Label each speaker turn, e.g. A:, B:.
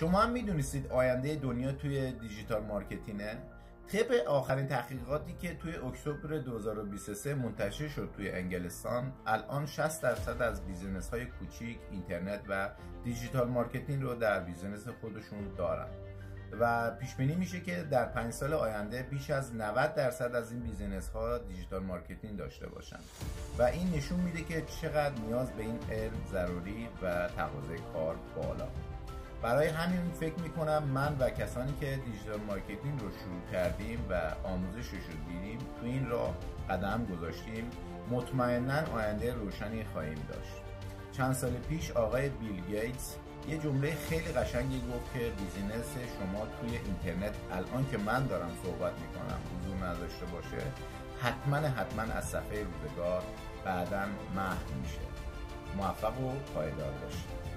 A: شما هم میدونستید آینده دنیا توی دیجیتال مارکتینگه؟ طبق آخرین تحقیقاتی که توی اکتبر 2023 منتشر شد توی انگلستان، الان 60% از بیزینس های کوچیک اینترنت و دیجیتال مارکتینگ رو در بیزینس خودشون دارن و پیش بینی میشه که در 5 سال آینده بیش از 90% از این بیزینس ها دیجیتال مارکتینگ داشته باشن و این نشون میده که چقدر نیاز به این علم ضروری و تقاضای کار بالا. برای همین فکر میکنم من و کسانی که دیجیتال مارکتینگ رو شروع کردیم و آموزشش رو دیدیم تو این راه قدم گذاشتیم، مطمئناً آینده روشنی خواهیم داشت. چند سال پیش آقای بیل گیتس یه جمله خیلی قشنگی گفت که بیزینس شما توی اینترنت الان که من دارم صحبت میکنم حضور نداشته باشه، حتما از صفحه روزگار بعداً محو میشه. موفق و پایدار باشید.